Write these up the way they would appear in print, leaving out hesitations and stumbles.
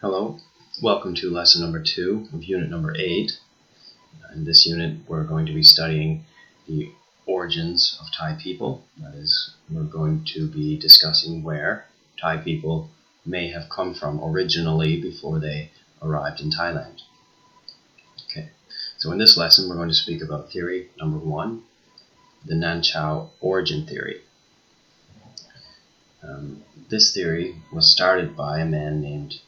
Hello, welcome to lesson number 2 of unit number 8. In this unit we're going to be studying the origins of Thai people. That is, we're going to be discussing where Thai people may have come from originally before they arrived in Thailand. Okay, so in this lesson we're going to speak about theory number 1, the Nanchoa origin theory. This theory was started by a man named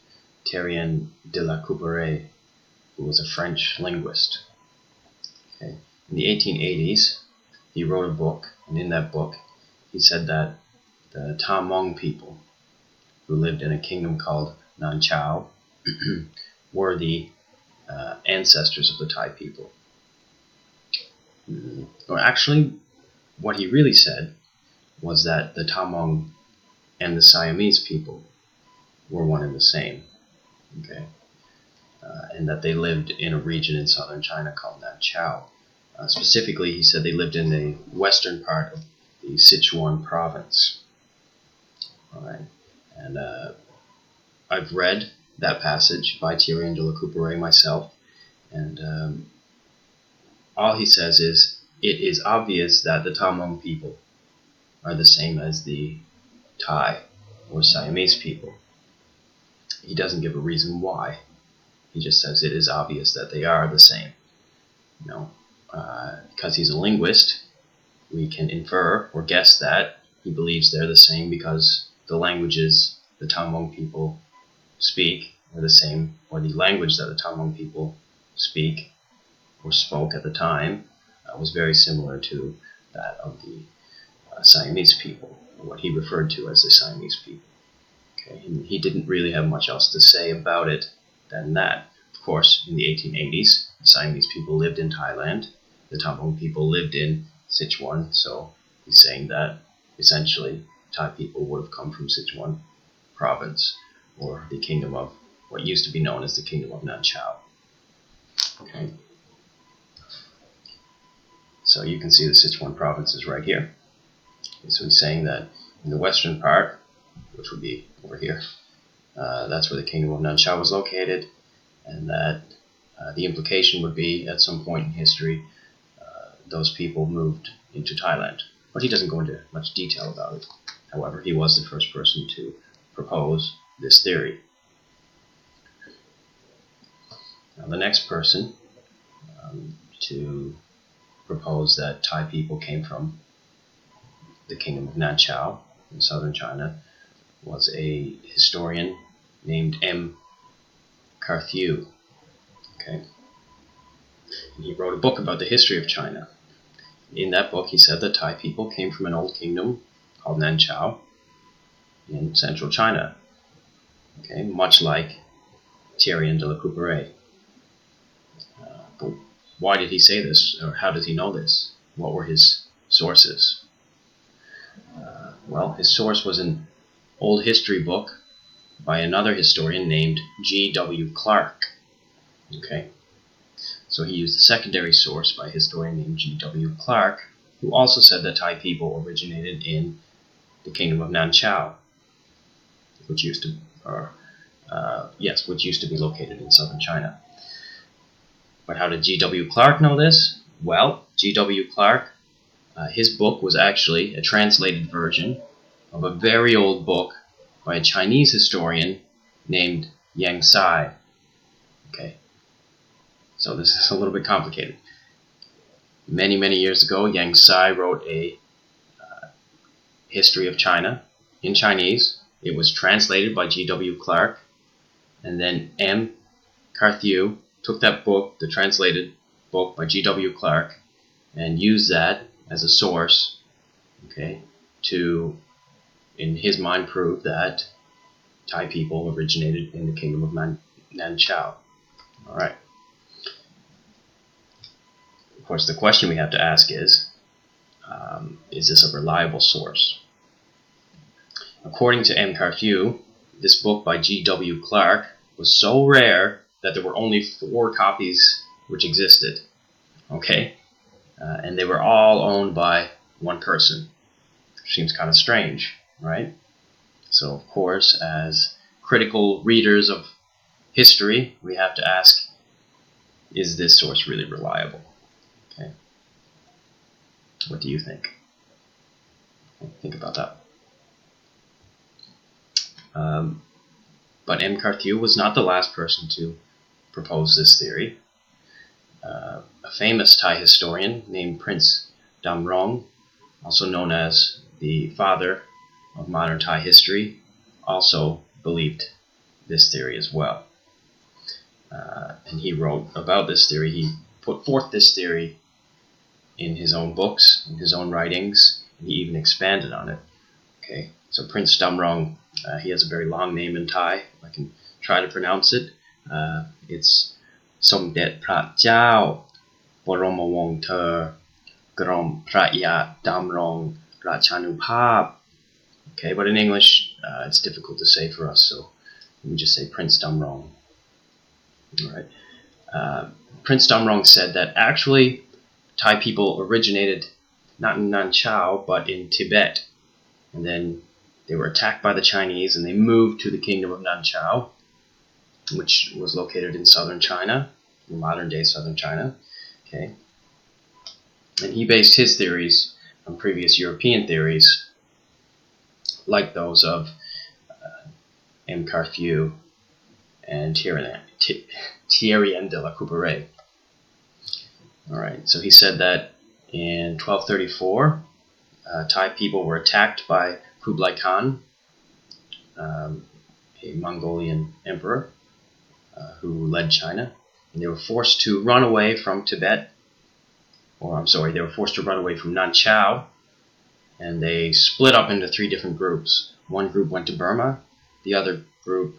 Terrien de Lacouperie, who was a French linguist. Okay. In the 1880s, he wrote a book, and in that book, he said that the Damrong people, who lived in a kingdom called Nanchoa, were the ancestors of the Thai people. Or actually, what he really said was that the Damrong and the Siamese people were one and the same. Okay, and that they lived in a region in southern China called Nanchoa. Specifically, he said they lived in the western part of the Sichuan province. All right, and I've read that passage by Terrien de Lacouperie myself, and all he says is, it is obvious that the Damrong people are the same as the Thai or Siamese people. He doesn't give a reason why. He just says it is obvious that they are the same. Because he's a linguist, we can infer or guess that he believes they're the same because the languages the Damrong people speak are the same, or the language that the Damrong people speak or spoke at the time was very similar to that of the Siamese people, or what he referred to as the Siamese people. Okay, and he didn't really have much else to say about it than that. Of course, in the 1880s, the Siamese people lived in Thailand. The Damrong people lived in Sichuan, so he's saying that essentially Thai people would have come from Sichuan province, or the kingdom of what used to be known as the kingdom of Nanchoa. Okay. So you can see the Sichuan province is right here. Okay, so he's saying that in the western part, which would be over here, that's where the kingdom of Nanchoa was located, and that the implication would be at some point in history those people moved into Thailand. But he doesn't go into much detail about it. However, he was the first person to propose this theory. Now, the next person to propose that Thai people came from the kingdom of Nanchoa in southern China was a historian named Carthew. Okay. And he wrote a book about the history of China. In that book, he said that Thai people came from an old kingdom called Nanchoa in central China. Okay, much like Terrien de Lacouperie. But why did he say this, or how does he know this? What were his sources? Well, his source was an old history book by another historian named G.W. Clark. Okay, so he used a secondary source by a historian named G.W. Clark, who also said that Thai people originated in the kingdom of Nanchoa, which used to be located in southern China. But how did G.W. Clark know this? Well, G.W. Clark, his book was actually a translated version of a very old book by a Chinese historian named Yang Sai. Okay, so this is a little bit complicated. Many, many years ago, Yang Sai wrote a history of China in Chinese. It was translated by G.W. Clark, and then M. Carthew took that book, the translated book by G.W. Clark, and used that as a source, okay, to, in his mind, prove that Thai people originated in the kingdom of Nanchoa. All right. Of course, the question we have to ask is this a reliable source? According to M. Carthew, this book by G.W. Clark was so rare that there were only 4 copies which existed. Okay? And they were all owned by one person. Seems kind of strange, right? So, of course, as critical readers of history, we have to ask, is this source really reliable? Okay. What do you think? Think about that. But M. Carthew was not the last person to propose this theory. A famous Thai historian named Prince Damrong, also known as the father of modern Thai history, also believed this theory as well. And he wrote about this theory. He put forth this theory in his own books, in his own writings, and he even expanded on it. Okay, so Prince Damrong, he has a very long name in Thai. I can try to pronounce it. It's Somdet Prat Jao Boromawong Ter Grom Pratya Damrong Rachanupab. Okay, but in English, it's difficult to say for us, so we just say Prince Damrong. All right. Prince Damrong said that actually Thai people originated not in Nanchoa, but in Tibet. And then they were attacked by the Chinese, and they moved to the kingdom of Nanchoa, which was located in southern China, modern-day southern China. Okay. And he based his theories on previous European theories, like those of M. Carthew and Terrien de Lacouperie. All right, so he said that in 1234, Thai people were attacked by Kublai Khan, a Mongolian emperor who led China, and they were forced to run away from Tibet. They were forced to run away from Nanchoa, and they split up into 3 different groups. One group went to Burma, the other group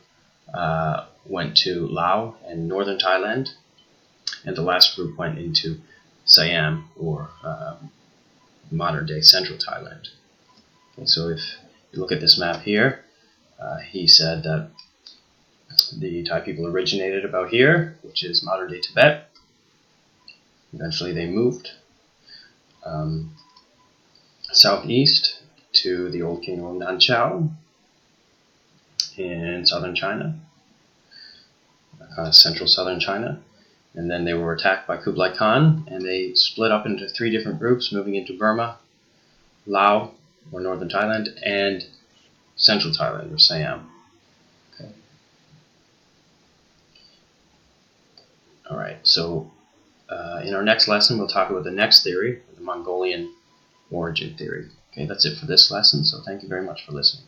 went to Laos and northern Thailand, and the last group went into Siam, or modern-day central Thailand. Okay, so if you look at this map here, he said that the Thai people originated about here, which is modern-day Tibet. Eventually they moved southeast to the old kingdom of Nanchoa in southern China, central southern China. And then they were attacked by Kublai Khan, and they split up into 3 different groups, moving into Burma, Laos, or northern Thailand, and central Thailand, or Siam. Okay. All right, so in our next lesson, we'll talk about the next theory, the Mongolian origin theory. Okay, that's it for this lesson, so thank you very much for listening.